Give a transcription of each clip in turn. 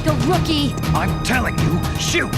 like a rookie! I'm telling you, shoot!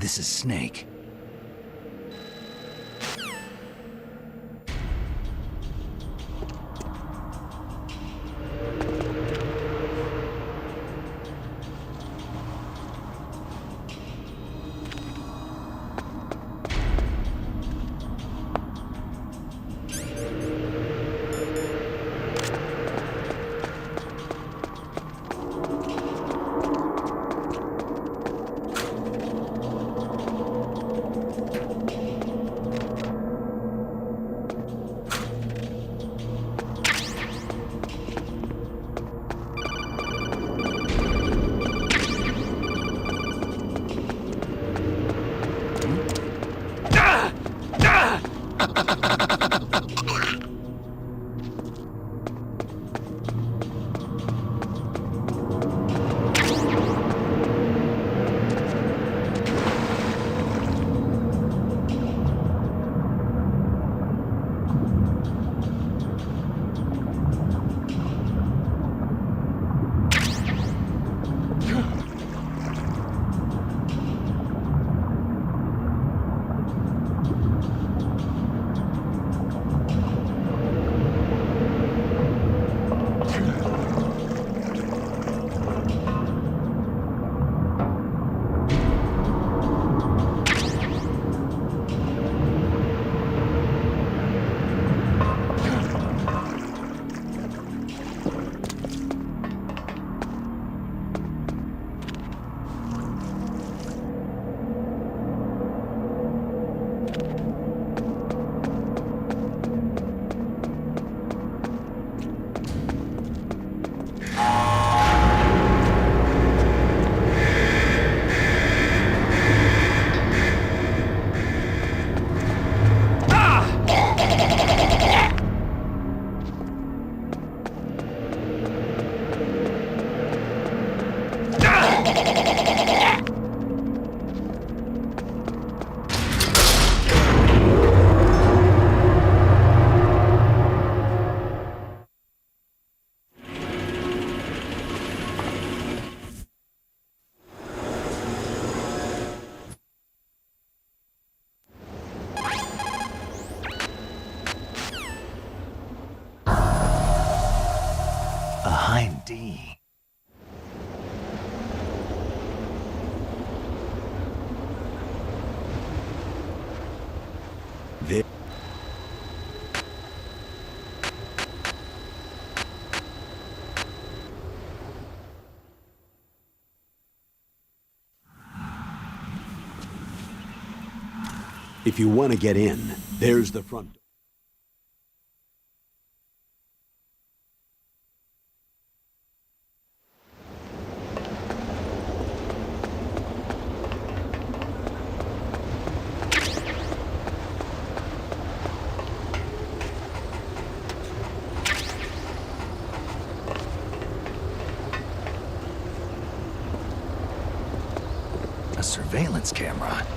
This is Snake. Behind D. There. If you want to get in, there's the front door. surveillance camera.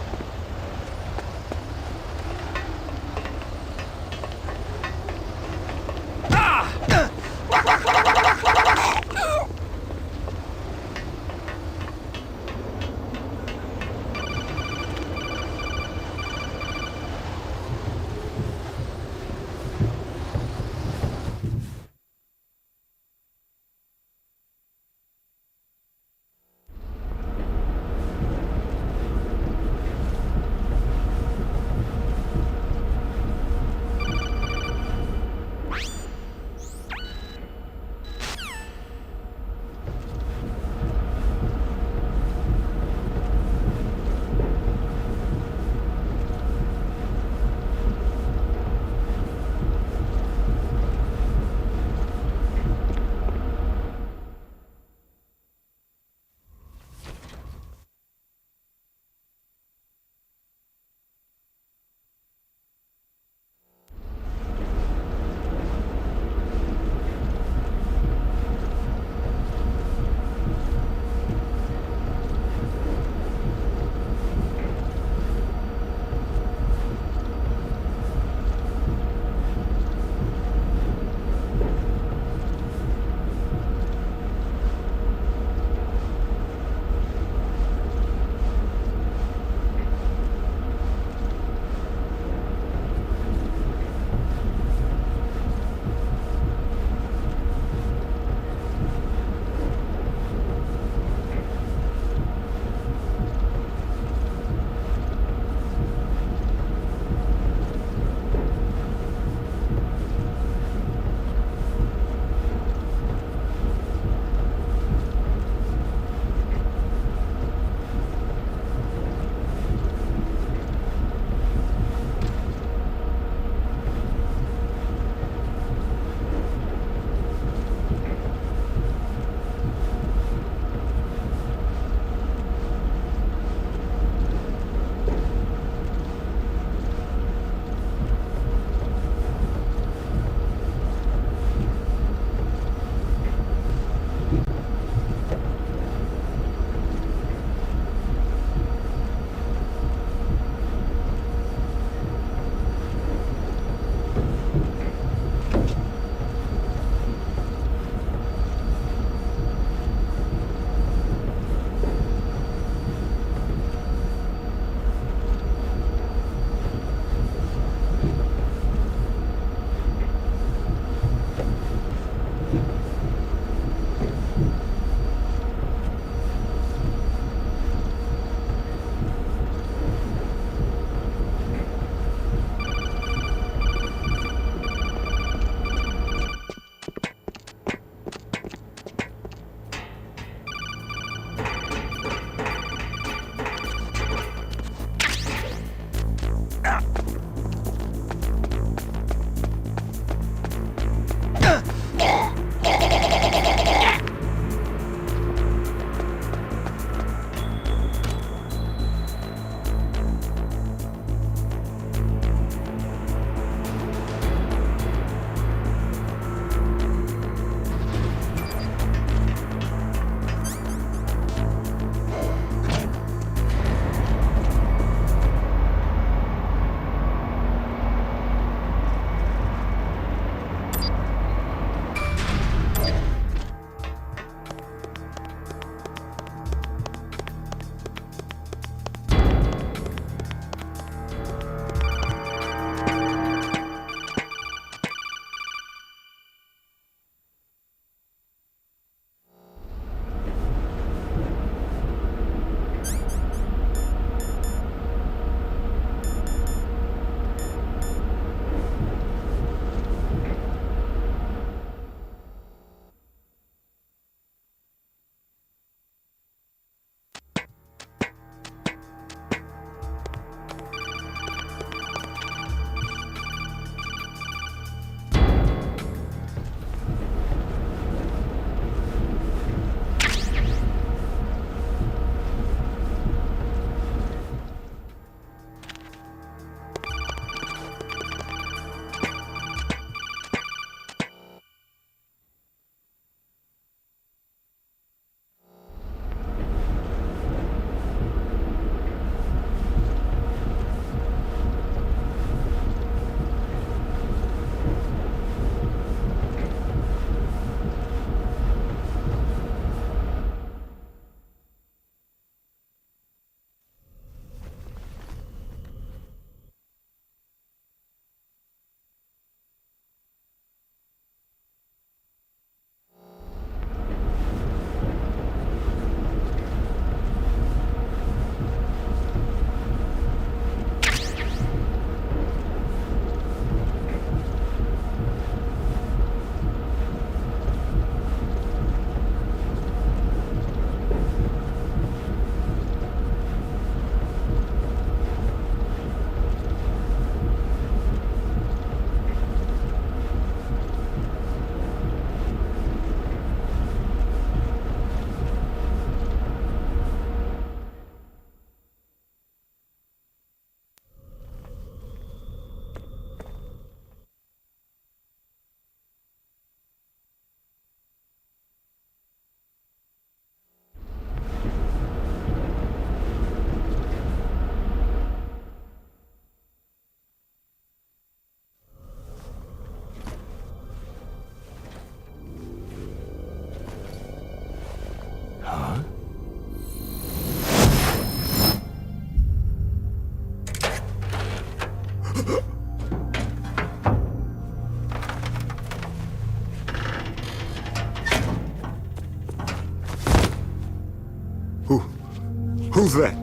Who's that?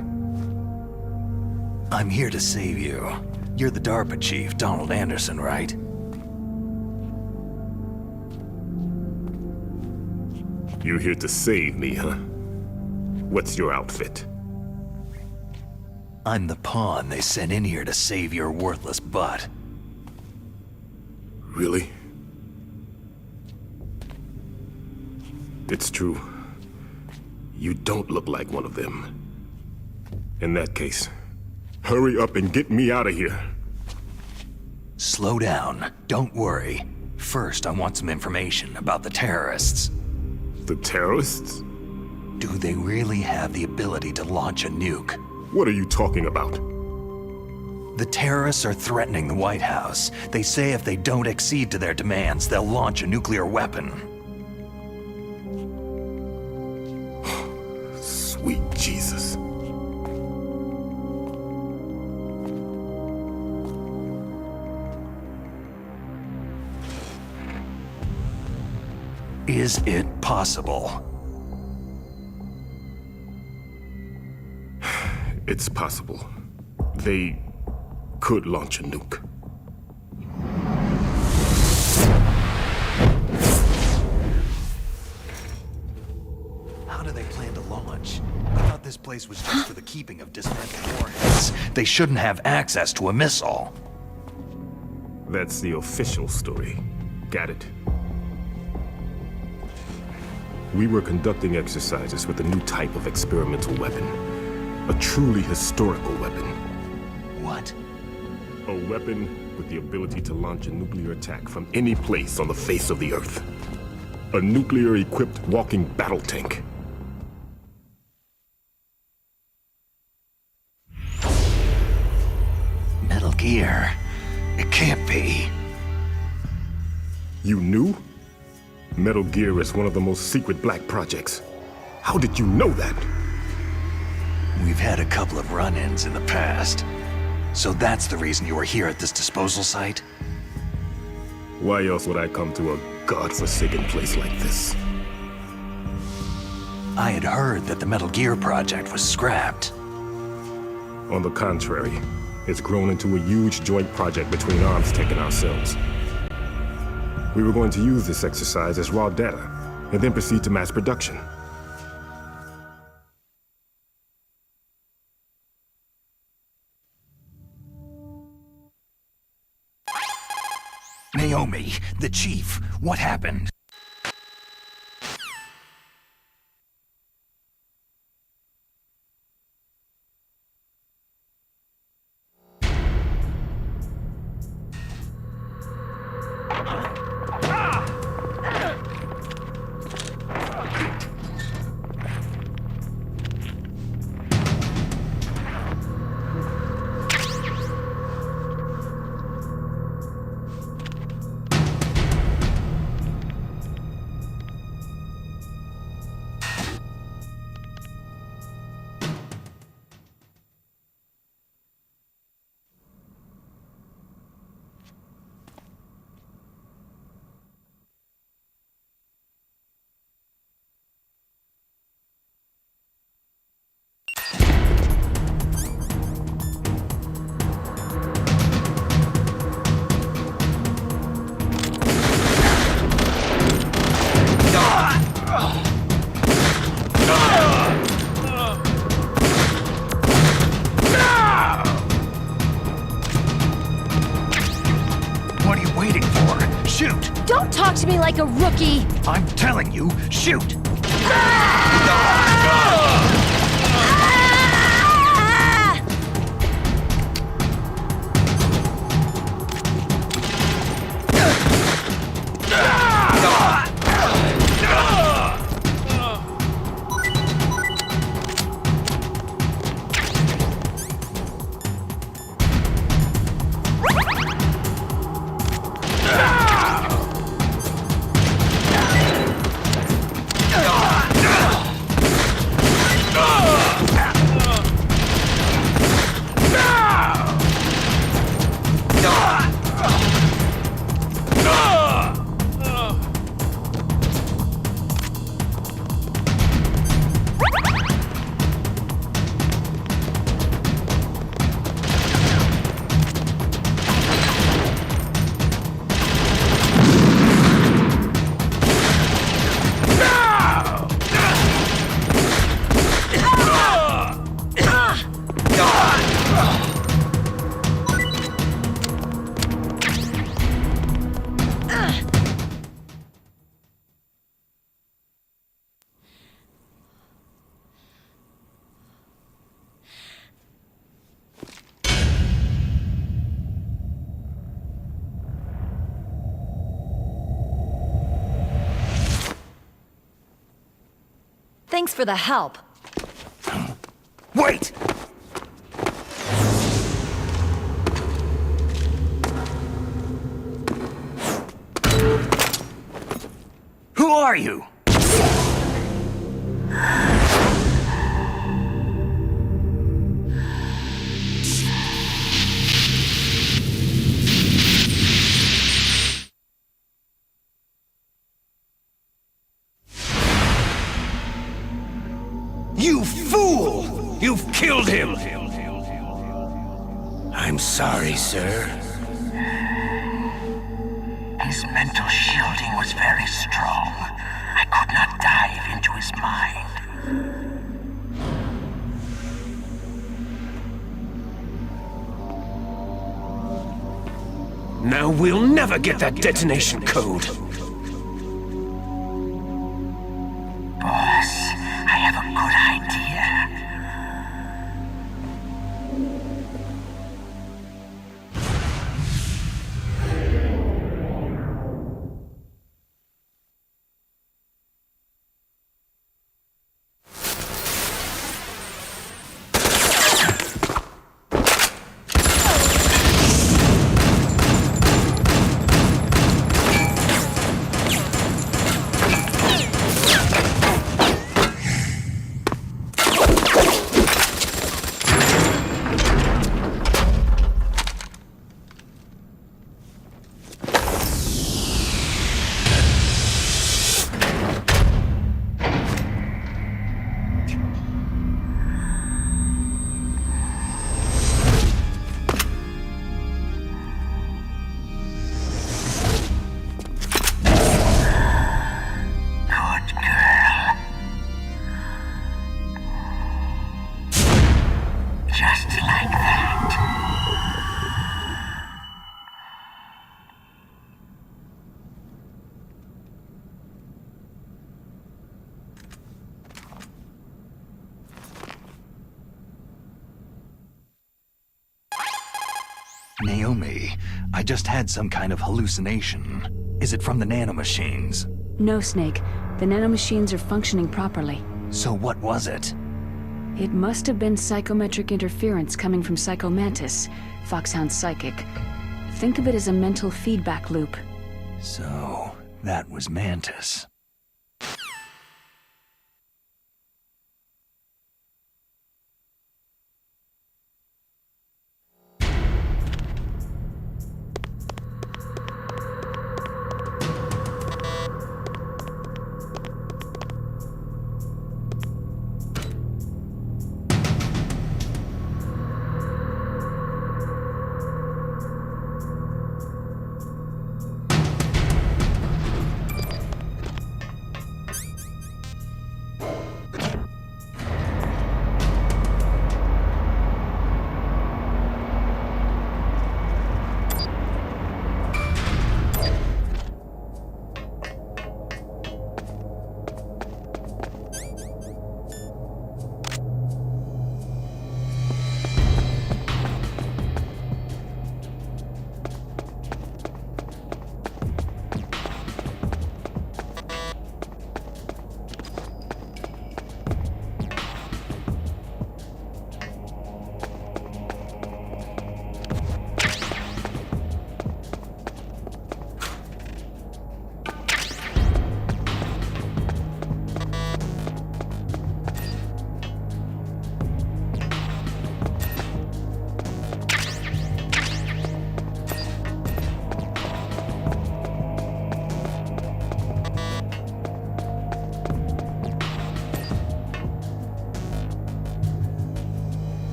I'm here to save you. You're the DARPA chief, Donald Anderson, right? You're here to save me, huh? What's your outfit? I'm the pawn they sent in here to save your worthless butt. Really? It's true. You don't look like one of them. In that case, hurry up and get me out of here. Slow down. Don't worry. First, I want some information about the terrorists. The terrorists? Do they really have the ability to launch a nuke? What are you talking about? The terrorists are threatening the White House. They say if they don't accede to their demands, they'll launch a nuclear weapon. Sweet Jesus. Is it possible? It's possible. They could launch a nuke. How do they plan to launch? I thought this place was just for the keeping of dismantled warheads. They shouldn't have access to a missile. That's the official story. Got it? We were conducting exercises with a new type of experimental weapon. A truly historical weapon. What? A weapon with the ability to launch a nuclear attack from any place on the face of the Earth. A nuclear-equipped walking battle tank. Metal Gear. It can't be. You knew? Metal Gear is one of the most secret black projects. How did you know that? We've had a couple of run-ins in the past. So that's the reason you were here at this disposal site? Why else would I come to a godforsaken place like this? I had heard that the Metal Gear project was scrapped. On the contrary, it's grown into a huge joint project between Armstech and ourselves. We were going to use this exercise as raw data, and then proceed to mass production. Naomi, the chief, what happened? Don't talk to me like a rookie! I'm telling you, shoot! Thanks for the help. Wait! Who are you? You fool! You've killed him! I'm sorry, sir. His mental shielding was very strong. I could not dive into his mind. Now we'll never get that detonation code. Boss, I have a good idea. Just like that. Naomi, I just had some kind of hallucination. Is it from the nanomachines? No, Snake. The nanomachines are functioning properly. So what was it? It must have been psychometric interference coming from Psycho Mantis, Foxhound's psychic. Think of it as a mental feedback loop. So, that was Mantis.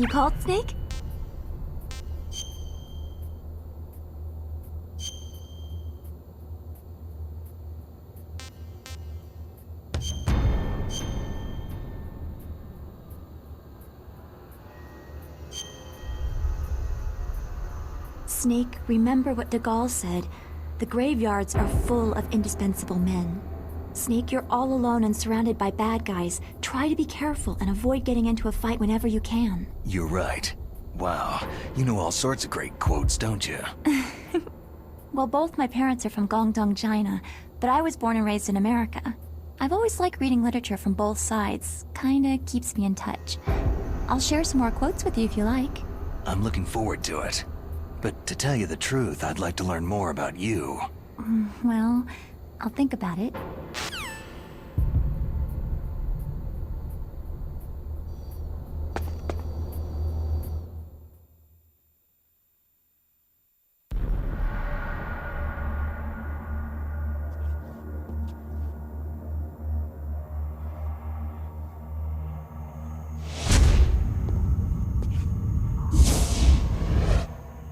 called, Snake? Snake, remember what de Gaulle said. The graveyards are full of indispensable men. Snake, you're all alone and surrounded by bad guys. Try to be careful and avoid getting into a fight whenever you can. You're right. Wow, you know all sorts of great quotes, don't you? Well, both my parents are from Guangdong, China, but I was born and raised in America. I've always liked reading literature from both sides. Kinda keeps me in touch. I'll share some more quotes with you if you like. I'm looking forward to it. But to tell you the truth, I'd like to learn more about you. Well, I'll think about it.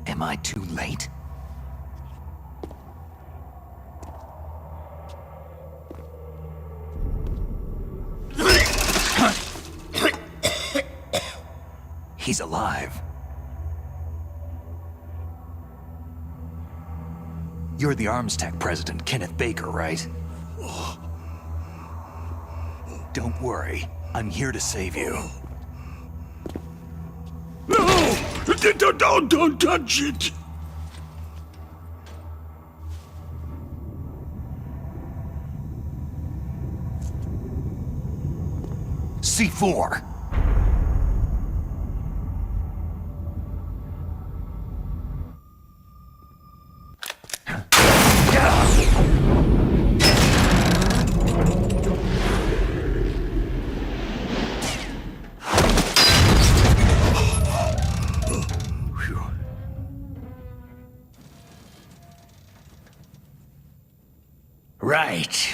Am I too late? He's alive. You're the Armstech president, Kenneth Baker, right? Don't worry. I'm here to save you. No! Don't touch it! C4! Right.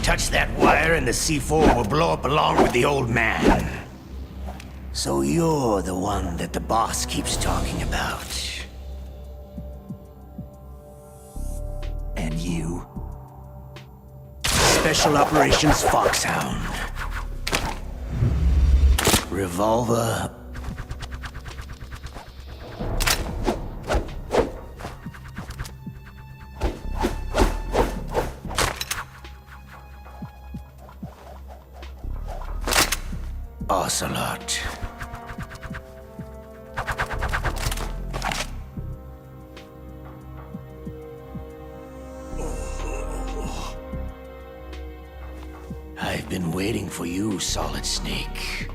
Touch that wire and the C4 will blow up along with the old man. So you're the one that the boss keeps talking about. And you? Special Operations Foxhound. Revolver. Ocelot. I've been waiting for you, Solid Snake.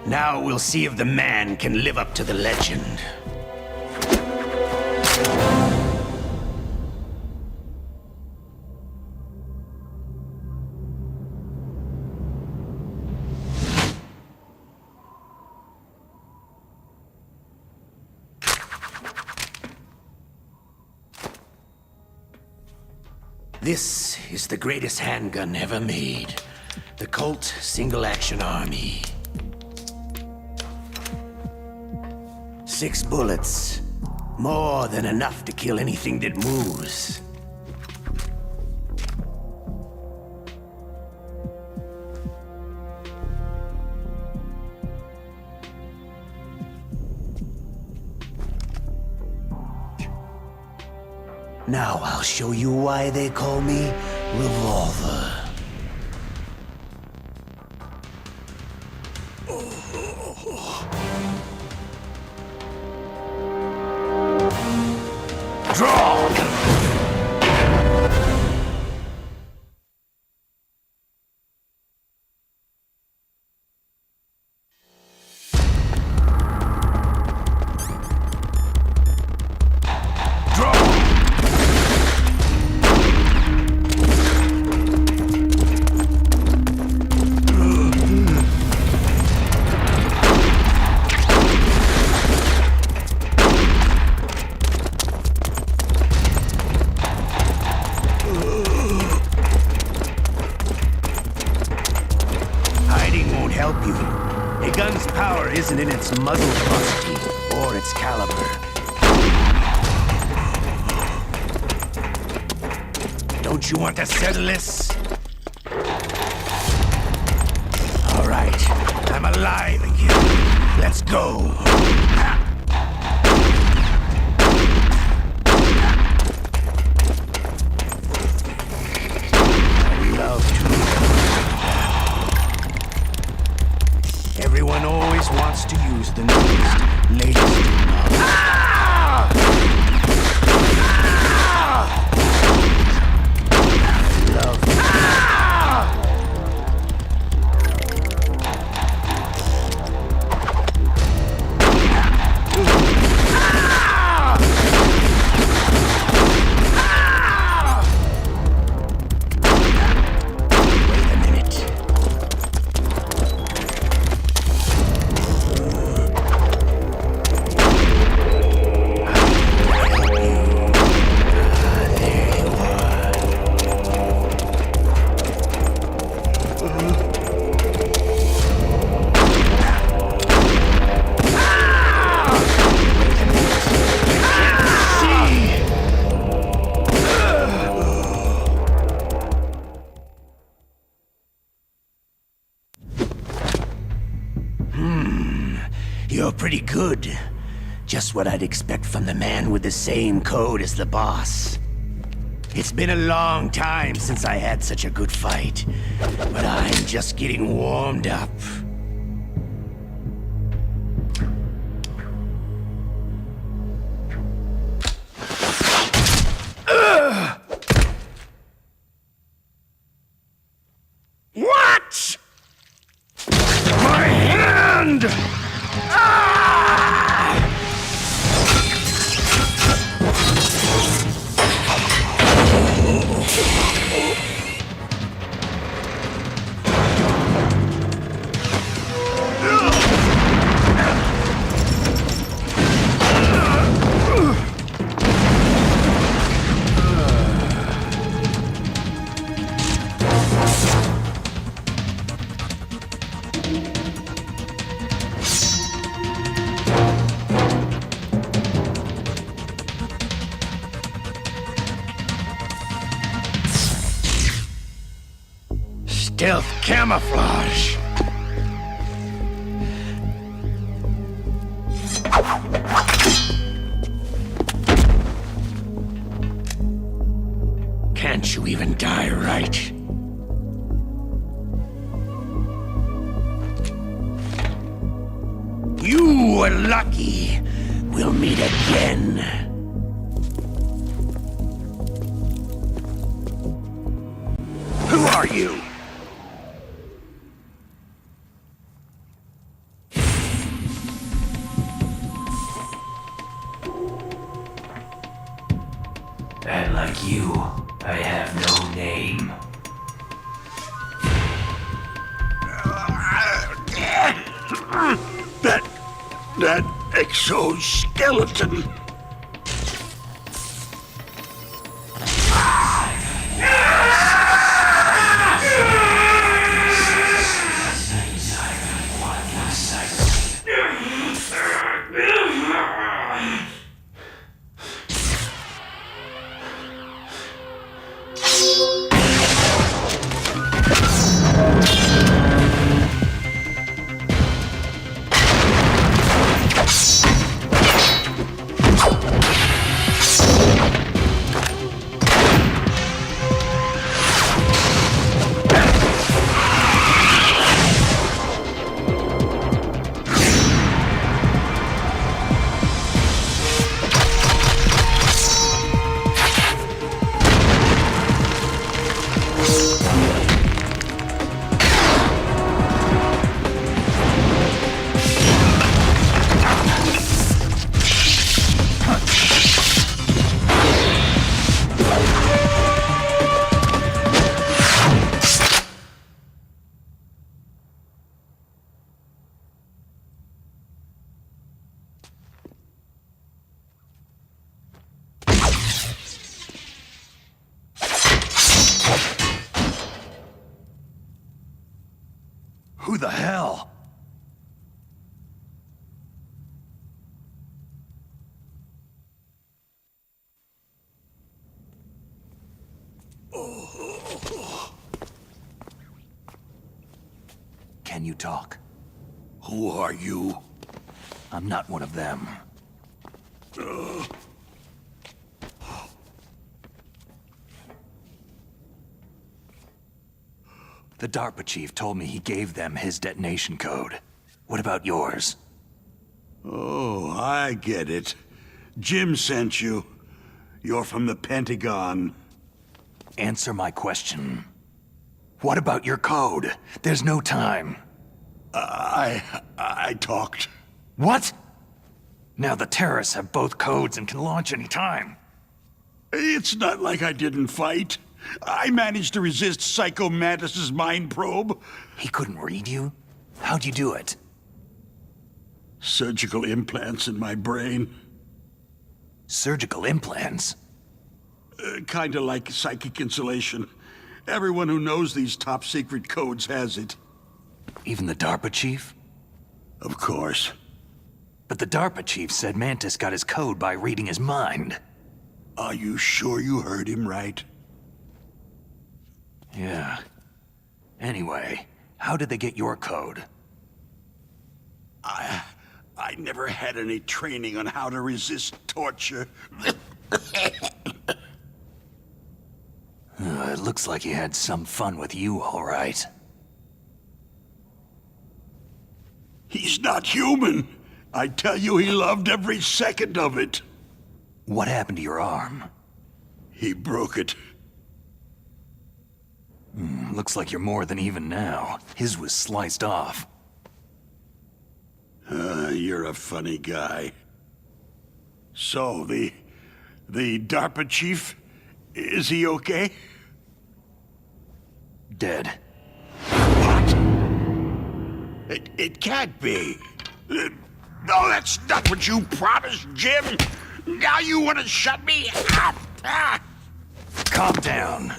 Now we'll see if the man can live up to the legend. This is the greatest handgun ever made. The Colt Single Action Army. 6 bullets. More than enough to kill anything that moves. Now I'll show you why they call me Revolver. Draw! its muzzle velocity or its caliber. Don't you want to settle this? All right, I'm alive again. Let's go. I love to. Everyone always wants to use the newest, latest technology. You're pretty good. Just what I'd expect from the man with the same code as the boss. It's been a long time since I had such a good fight, but I'm just getting warmed up. What? My hand! Stealth camouflage. Can't you even die right? You were lucky. We'll meet again. Who are you? And like you, I have no name. That exoskeleton. Who the hell? Can you talk? Who are you? I'm not one of them. The DARPA chief told me he gave them his detonation code. What about yours? Oh, I get it. Jim sent you. You're from the Pentagon. Answer my question. What about your code? There's no time. I talked. What? Now the terrorists have both codes and can launch any time. It's not like I didn't fight. I managed to resist Psycho Mantis's mind probe. He couldn't read you? How'd you do it? Surgical implants in my brain. Surgical implants? Kinda like psychic insulation. Everyone who knows these top secret codes has it. Even the DARPA chief? Of course. But the DARPA chief said Mantis got his code by reading his mind. Are you sure you heard him right? Yeah. Anyway, how did they get your code? I never had any training on how to resist torture. It looks like he had some fun with you, all right. He's not human. I tell you, he loved every second of it. What happened to your arm? He broke it. Looks like you're more than even now. His was sliced off. You're a funny guy. So, the DARPA chief, is he okay? Dead. What? It can't be. No, that's not what you promised, Jim. Now you want to shut me up. Ah. Calm down.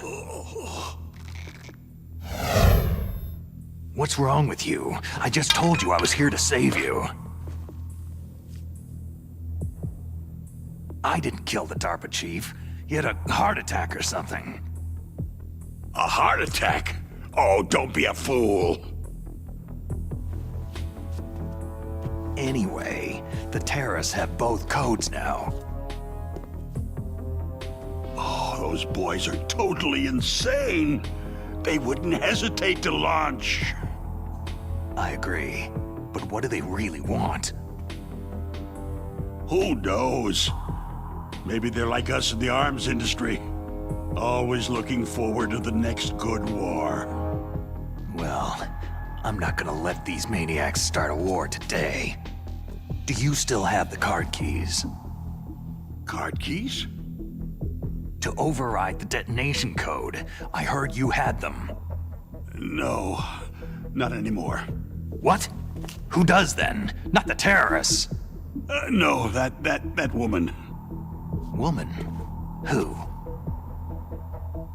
What's wrong with you? I just told you I was here to save you. I didn't kill the DARPA chief. He had a heart attack or something. A heart attack? Oh, don't be a fool. Anyway, the terrorists have both codes now. Oh, those boys are totally insane. They wouldn't hesitate to launch. I agree. But what do they really want? Who knows? Maybe they're like us in the arms industry. Always looking forward to the next good war. Well, I'm not gonna let these maniacs start a war today. Do you still have the card keys? Card keys? To override the detonation code. I heard you had them. No, not anymore. What? Who does then? Not the terrorists. No, that woman. Woman? Who?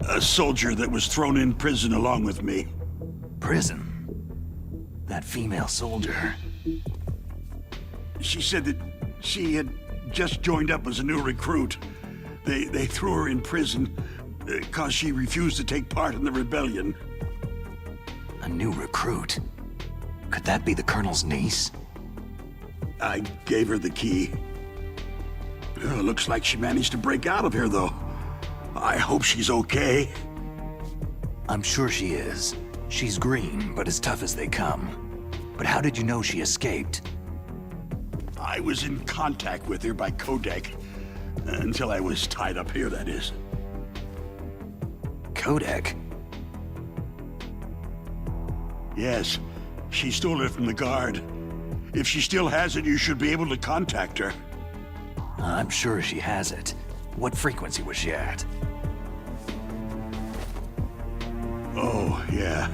A soldier that was thrown in prison along with me. Prison? That female soldier. She said that she had just joined up as a new recruit. They threw her in prison because she refused to take part in the rebellion. A new recruit? Could that be the Colonel's niece? I gave her the key. Looks like she managed to break out of here, though. I hope she's okay. I'm sure she is. She's green, but as tough as they come. But how did you know she escaped? I was in contact with her by codec. Until I was tied up here, that is. Codec? Yes, she stole it from the guard. If she still has it, you should be able to contact her. I'm sure she has it. What frequency was she at? Oh, yeah.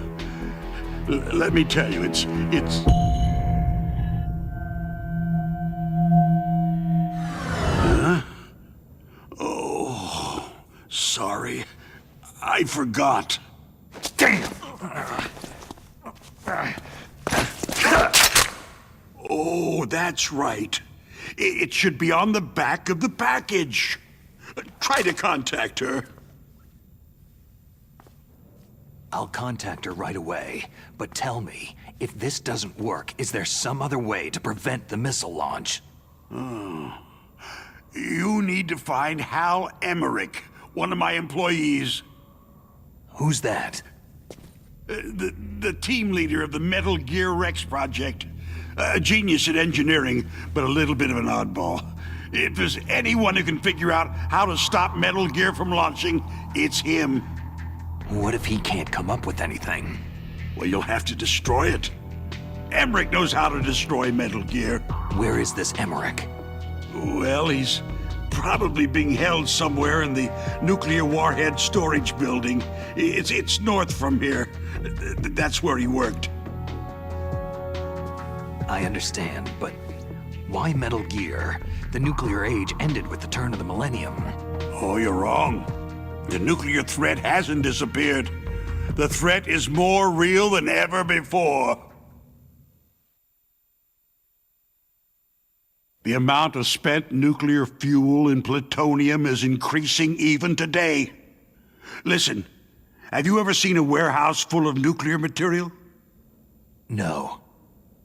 Let me tell you, it's... Huh? Oh, sorry. I forgot. Damn! Oh, that's right. It should be on the back of the package. Try to contact her. I'll contact her right away, but tell me, If this doesn't work, is there some other way to prevent the missile launch? You need to find Hal Emmerich, one of my employees. Who's that? The team leader of the Metal Gear Rex project. A genius at engineering, but a little bit of an oddball. If there's anyone who can figure out how to stop Metal Gear from launching, it's him. What if he can't come up with anything? Well, you'll have to destroy it. Emmerich knows how to destroy Metal Gear. Where is this Emmerich? Well, he's probably being held somewhere in the nuclear warhead storage building. It's north from here. That's where he worked. I understand, but why Metal Gear? The nuclear age ended with the turn of the millennium. Oh, you're wrong. The nuclear threat hasn't disappeared. The threat is more real than ever before. The amount of spent nuclear fuel and plutonium is increasing even today. Listen, have you ever seen a warehouse full of nuclear material? No.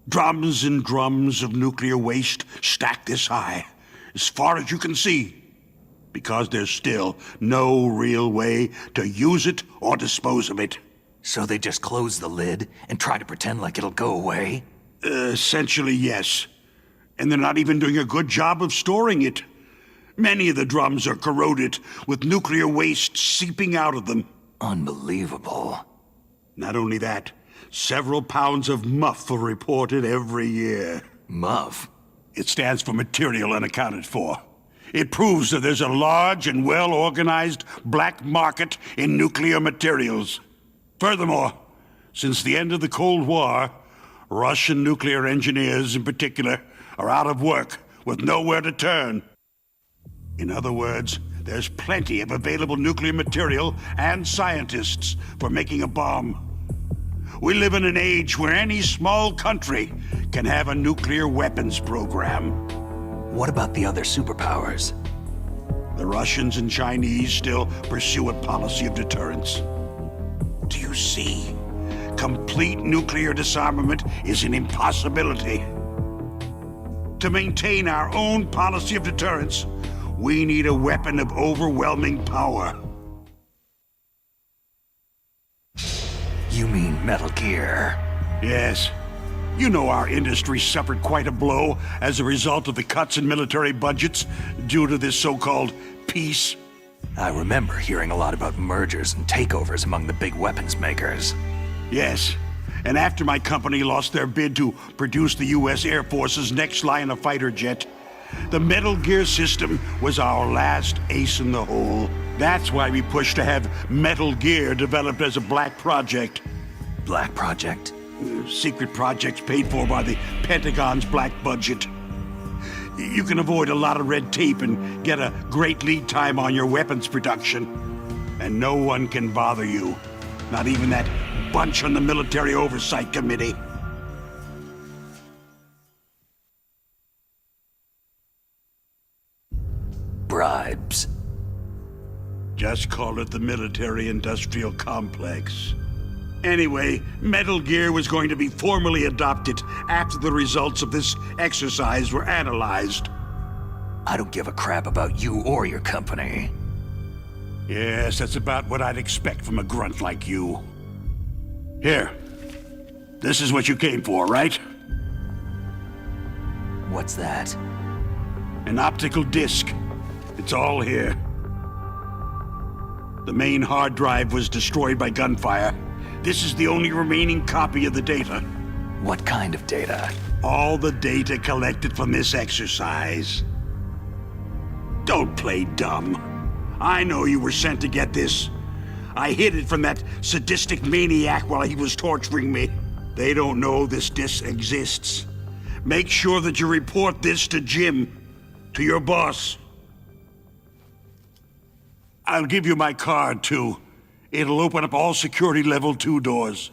Drums and drums of nuclear waste stacked this high, as far as you can see, because there's still no real way to use it or dispose of it. So they just close the lid and try to pretend like it'll go away? Essentially, yes. And they're not even doing a good job of storing it. Many of the drums are corroded, with nuclear waste seeping out of them. Unbelievable. Not only that, several pounds of MUF are reported every year. MUF? It stands for Material Unaccounted For. It proves that there's a large and well-organized black market in nuclear materials. Furthermore, since the end of the Cold War, Russian nuclear engineers in particular are out of work with nowhere to turn. In other words, there's plenty of available nuclear material and scientists for making a bomb. We live in an age where any small country can have a nuclear weapons program. What about the other superpowers? The Russians and Chinese still pursue a policy of deterrence. Do you see? Complete nuclear disarmament is an impossibility. To maintain our own policy of deterrence, we need a weapon of overwhelming power. You mean Metal Gear? Yes. You know our industry suffered quite a blow as a result of the cuts in military budgets due to this so-called peace. I remember hearing a lot about mergers and takeovers among the big weapons makers. Yes. And after my company lost their bid to produce the U.S. Air Force's next line of fighter jet, the Metal Gear system was our last ace in the hole. That's why we pushed to have Metal Gear developed as a black project. Black Project? Secret projects paid for by the Pentagon's black budget. You can avoid a lot of red tape and get a great lead time on your weapons production. And no one can bother you. Not even that bunch on the Military Oversight Committee. Bribes. Just call it the military-industrial complex. Anyway, Metal Gear was going to be formally adopted after the results of this exercise were analyzed. I don't give a crap about you or your company. Yes, that's about what I'd expect from a grunt like you. Here. This is what you came for, right? What's that? An optical disc. It's all here. The main hard drive was destroyed by gunfire. This is the only remaining copy of the data. What kind of data? All the data collected from this exercise. Don't play dumb. I know you were sent to get this. I hid it from that sadistic maniac while he was torturing me. They don't know this disc exists. Make sure that you report this to Jim, to your boss. I'll give you my card, too. It'll open up all security level 2 doors.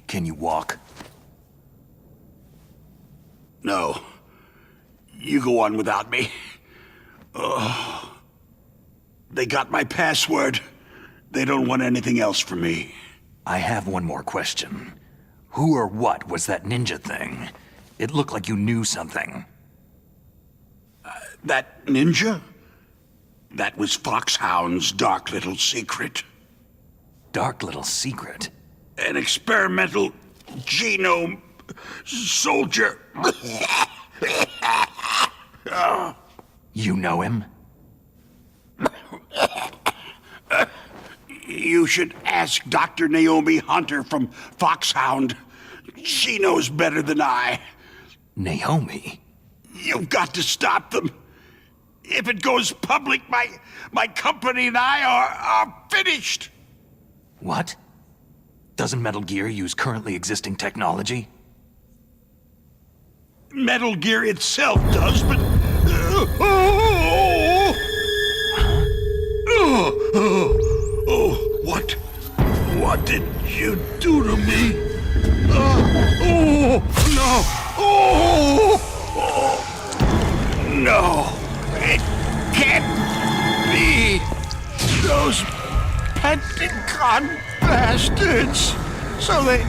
Can you walk? No. You go on without me. They got my password. They don't want anything else from me. I have one more question. Who or what was that ninja thing? It looked like you knew something. That ninja? That was Foxhound's dark little secret. Dark little secret. An experimental genome soldier. You know him? You should ask Dr. Naomi Hunter from Foxhound. She knows better than I. Naomi? You've got to stop them. If it goes public, my company and I are finished. What? Doesn't Metal Gear use currently existing technology? Metal Gear itself does, but... What did you do to me? No, it can't be. Those Pentagon bastards. So they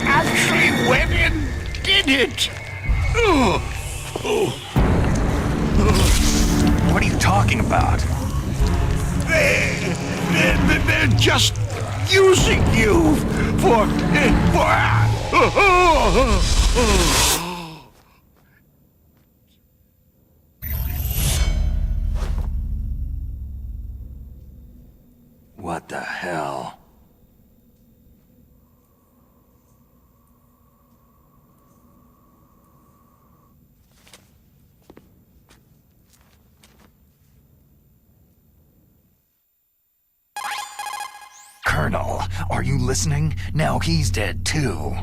actually went and did it. What are you talking about? They're just using you for. What the hell? Colonel, are you listening? Now he's dead too.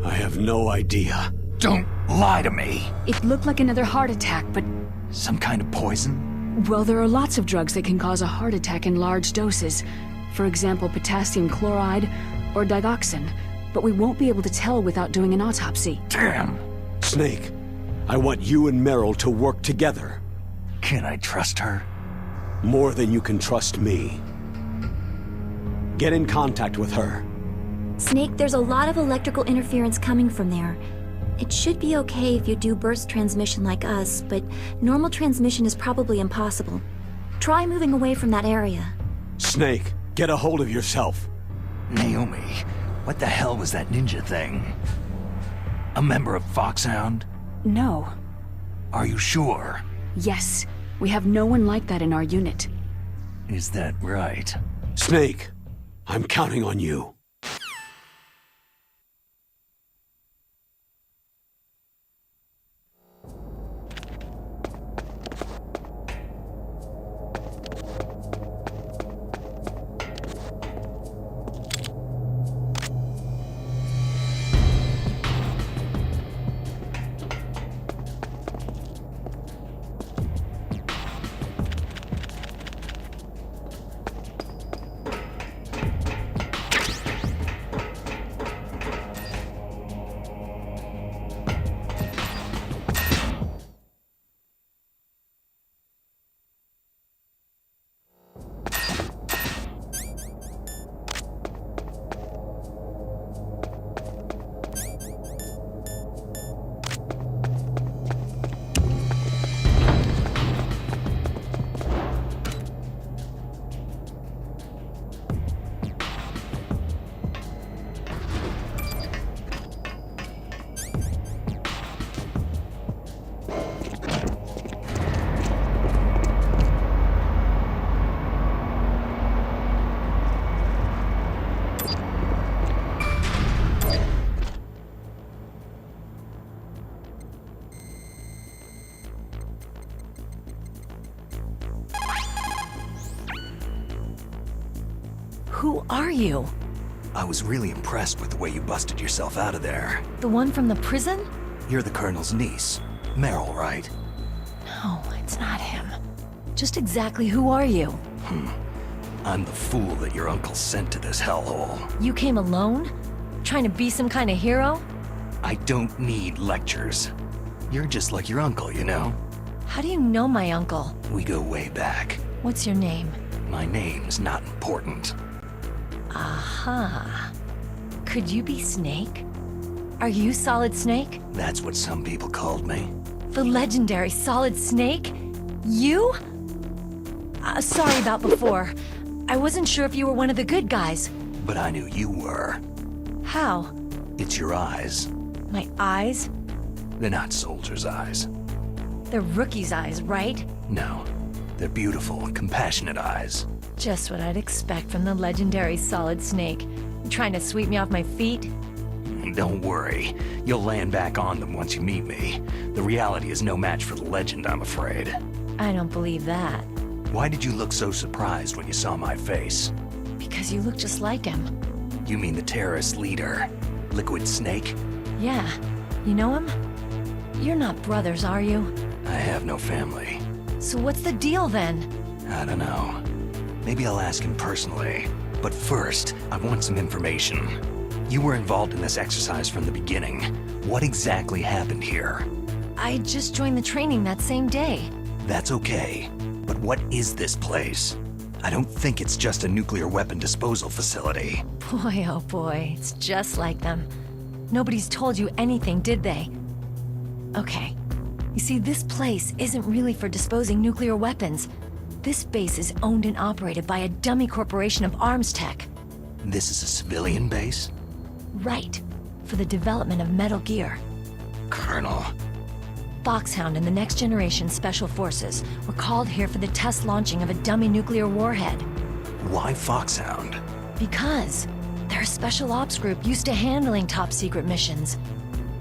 I have no idea. Don't lie to me. It looked like another heart attack, but... Some kind of poison? Well, there are lots of drugs that can cause a heart attack in large doses. For example, potassium chloride or digoxin. But we won't be able to tell without doing an autopsy. Damn. Snake, I want you and Meryl to work together. Can I trust her? More than you can trust me. Get in contact with her. Snake, there's a lot of electrical interference coming from there. It should be okay if you do burst transmission like us, but normal transmission is probably impossible. Try moving away from that area. Snake, get a hold of yourself. Naomi, what the hell was that ninja thing? A member of Foxhound? No. Are you sure? Yes. We have no one like that in our unit. Is that right? Snake, I'm counting on you. Who are you? I was really impressed with the way you busted yourself out of there. The one from the prison? You're the Colonel's niece. Meryl, right? No, it's not him. Just exactly who are you? I'm the fool that your uncle sent to this hellhole. You came alone? Trying to be some kind of hero? I don't need lectures. You're just like your uncle, you know? How do you know my uncle? We go way back. What's your name? My name's not important. Aha. Could you be Snake? Are you Solid Snake? That's what some people called me. The legendary Solid Snake? You? Sorry about before. I wasn't sure if you were one of the good guys. But I knew you were. How? It's your eyes. My eyes? They're not soldiers' eyes. They're rookie's eyes, right? No. They're beautiful, compassionate eyes. Just what I'd expect from the legendary Solid Snake. You trying to sweep me off my feet? Don't worry. You'll land back on them once you meet me. The reality is no match for the legend, I'm afraid. I don't believe that. Why did you look so surprised when you saw my face? Because you look just like him. You mean the terrorist leader, Liquid Snake? Yeah. You know him? You're not brothers, are you? I have no family. So what's the deal then? I don't know. Maybe I'll ask him personally. But first, I want some information. You were involved in this exercise from the beginning. What exactly happened here? I just joined the training that same day. That's okay. But what is this place? I don't think it's just a nuclear weapon disposal facility. Boy, oh boy, it's just like them. Nobody's told you anything, did they? Okay. You see, this place isn't really for disposing nuclear weapons. This base is owned and operated by a dummy corporation of arms tech. This is a civilian base? Right. For the development of Metal Gear. Colonel. Foxhound and the Next Generation Special Forces were called here for the test launching of a dummy nuclear warhead. Why Foxhound? Because they're a special ops group used to handling top-secret missions.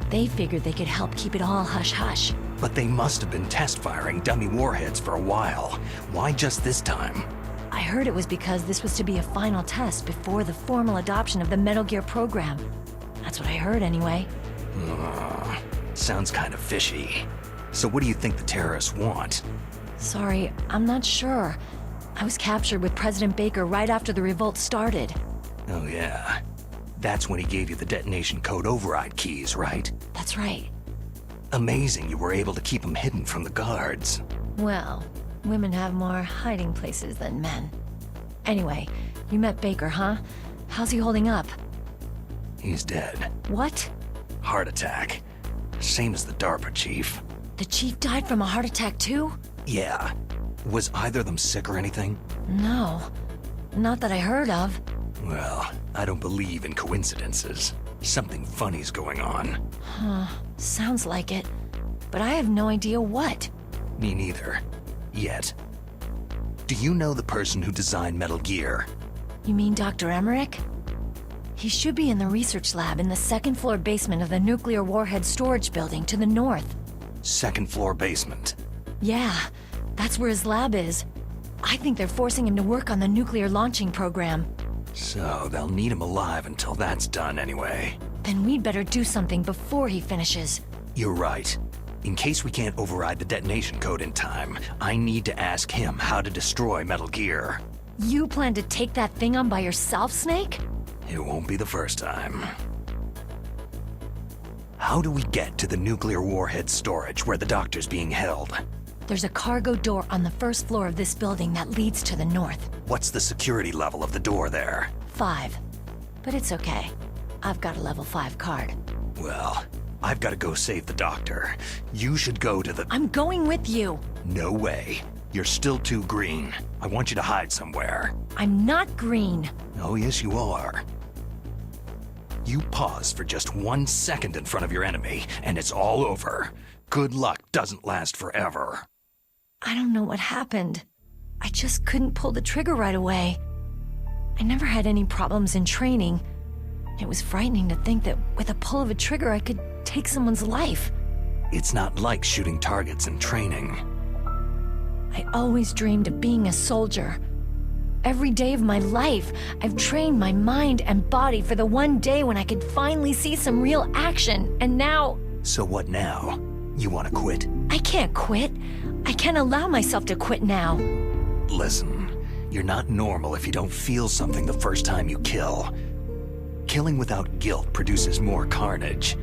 They figured they could help keep it all hush-hush. But they must have been test-firing dummy warheads for a while. Why just this time? I heard it was because this was to be a final test before the formal adoption of the Metal Gear program. That's what I heard anyway. Sounds kind of fishy. So what do you think the terrorists want? Sorry, I'm not sure. I was captured with President Baker right after the revolt started. Oh yeah. That's when he gave you the detonation code override keys, right? That's right. Amazing you were able to keep them hidden from the guards. Well, women have more hiding places than men. Anyway, you met Baker, huh? How's he holding up? He's dead. What? Heart attack. Same as the DARPA chief. The chief died from a heart attack too? Yeah. Was either of them sick or anything? No. Not that I heard of. Well, I don't believe in coincidences. Something funny's going on. Huh. Sounds like it. But I have no idea what. Me neither. Yet. Do you know the person who designed Metal Gear? You mean Dr. Emmerich? He should be in the research lab in the second-floor basement of the nuclear warhead storage building to the north. Second floor basement. Yeah, that's where his lab is. I think they're forcing him to work on the nuclear launching program. So they'll need him alive until that's done anyway. Then we'd better do something before he finishes. You're right. In case we can't override the detonation code in time, I need to ask him how to destroy Metal Gear. You plan to take that thing on by yourself, Snake? It won't be the first time. How do we get to the nuclear warhead storage where the doctor's being held? There's a cargo door on the first floor of this building that leads to the north. What's the security level of the door there? 5. But it's okay. I've got a level 5 card. Well, I've got to go save the doctor. You should go to the... I'm going with you. No way. You're still too green. I want you to hide somewhere. I'm not green. Oh, yes, you are. You pause for just 1 second in front of your enemy, and it's all over. Good luck doesn't last forever. I don't know what happened. I just couldn't pull the trigger right away. I never had any problems in training. It was frightening to think that with a pull of a trigger I could take someone's life. It's not like shooting targets in training. I always dreamed of being a soldier. Every day of my life, I've trained my mind and body for the one day when I could finally see some real action, and now... So what now? You want to quit? I can't quit. I can't allow myself to quit now. Listen, you're not normal if you don't feel something the first time you kill. Killing without guilt produces more carnage.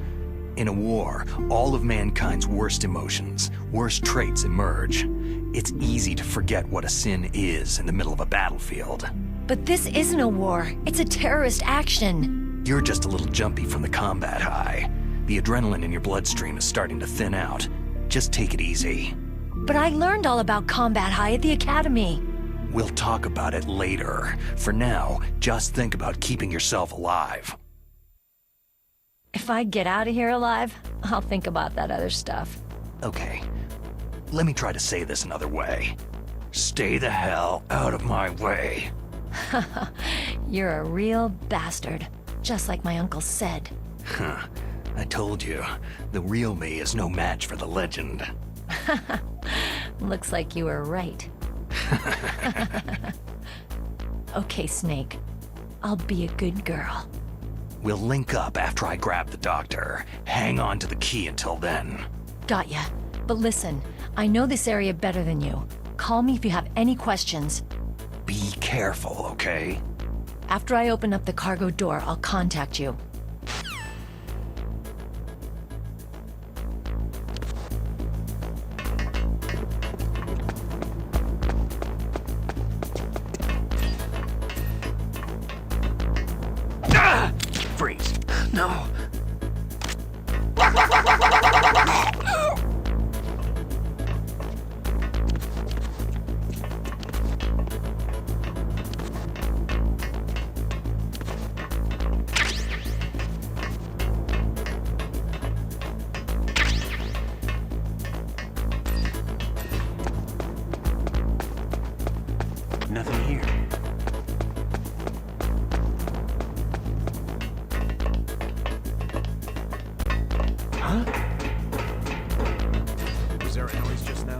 In a war, all of mankind's worst emotions, worst traits emerge. It's easy to forget what a sin is in the middle of a battlefield. But this isn't a war. It's a terrorist action. You're just a little jumpy from the combat high. The adrenaline in your bloodstream is starting to thin out. Just take it easy. But I learned all about combat high at the academy. We'll talk about it later. For now, just think about keeping yourself alive. If I get out of here alive, I'll think about that other stuff. Okay, let me try to say this another way. Stay the hell out of my way. You're a real bastard, just like my uncle said. Huh. I told you, the real me is no match for the legend. Looks like you were right. Okay, Snake. I'll be a good girl. We'll link up after I grab the doctor. Hang on to the key until then. Got ya. But listen, I know this area better than you. Call me if you have any questions. Be careful, okay? After I open up the cargo door, I'll contact you. Freeze. No. Nothing here. Huh? Was there a noise just now?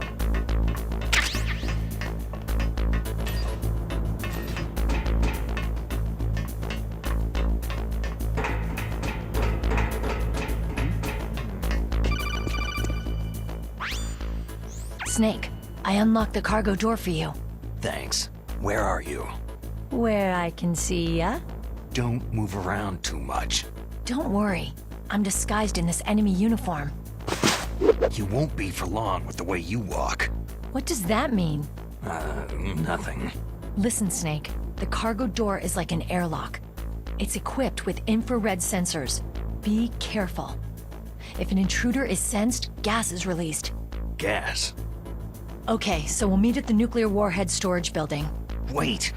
Snake, I unlocked the cargo door for you. Thanks. Where are you? Where I can see ya? Don't move around too much. Don't worry. I'm disguised in this enemy uniform. You won't be for long with the way you walk. What does that mean? Nothing. Listen, Snake. The cargo door is like an airlock. It's equipped with infrared sensors. Be careful. If an intruder is sensed, gas is released. Gas. Okay, so we'll meet at the nuclear warhead storage building. Wait!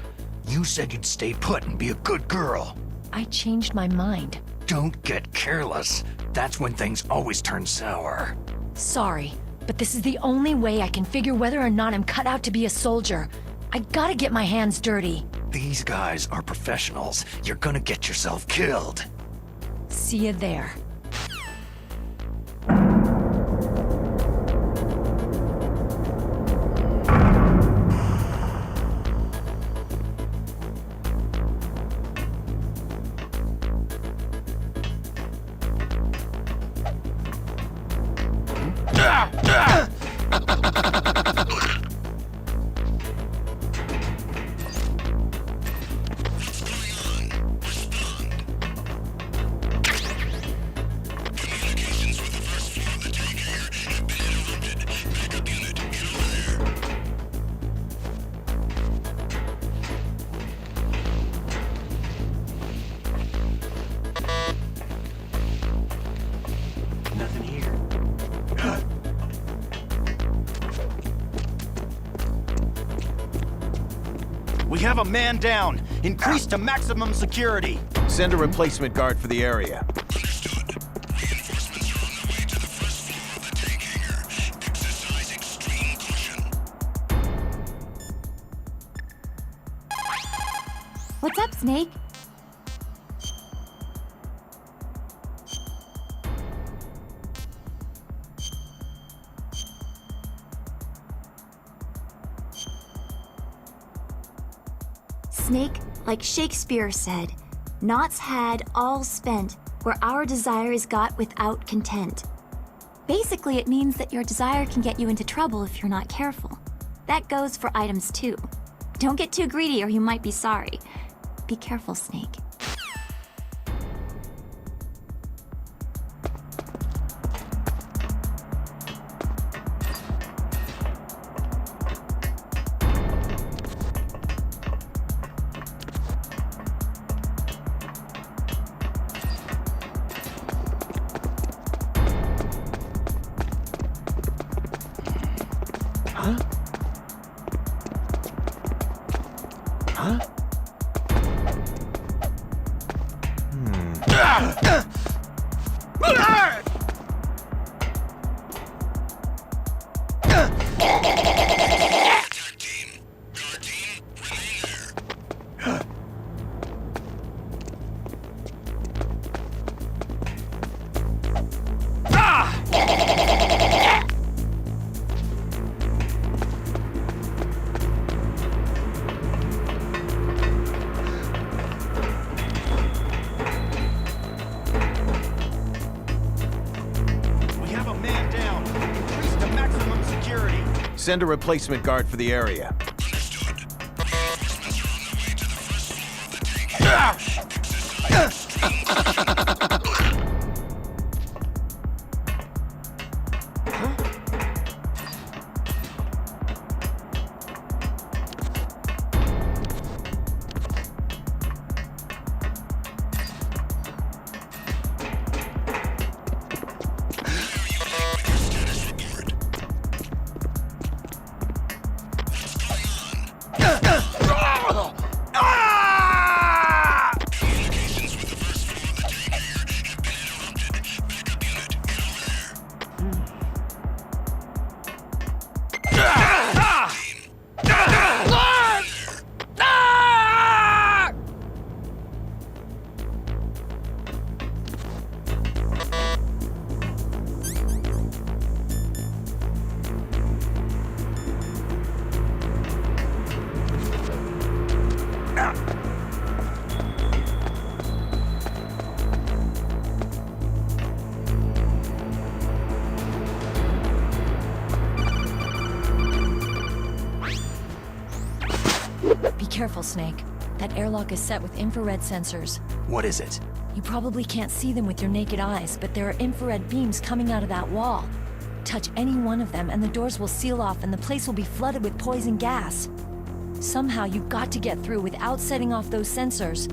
You said you'd stay put and be a good girl. I changed my mind. Don't get careless. That's when things always turn sour. Sorry, but this is the only way I can figure whether or not I'm cut out to be a soldier. I gotta get my hands dirty. These guys are professionals. You're gonna get yourself killed. See you there. Nothing here. We have a man down. Increase to maximum security. Send a replacement guard for the area. What's up, Snake? Snake, like Shakespeare said, "Naught's had, all's spent, where our desire is got without content." Basically, it means that your desire can get you into trouble if you're not careful. That goes for items too. Don't get too greedy or you might be sorry. Be careful, Snake. Send a replacement guard for the area. Be careful, Snake. That airlock is set with infrared sensors. What is it? You probably can't see them with your naked eyes, but there are infrared beams coming out of that wall. Touch any one of them and the doors will seal off and the place will be flooded with poison gas. Somehow you've got to get through without setting off those sensors.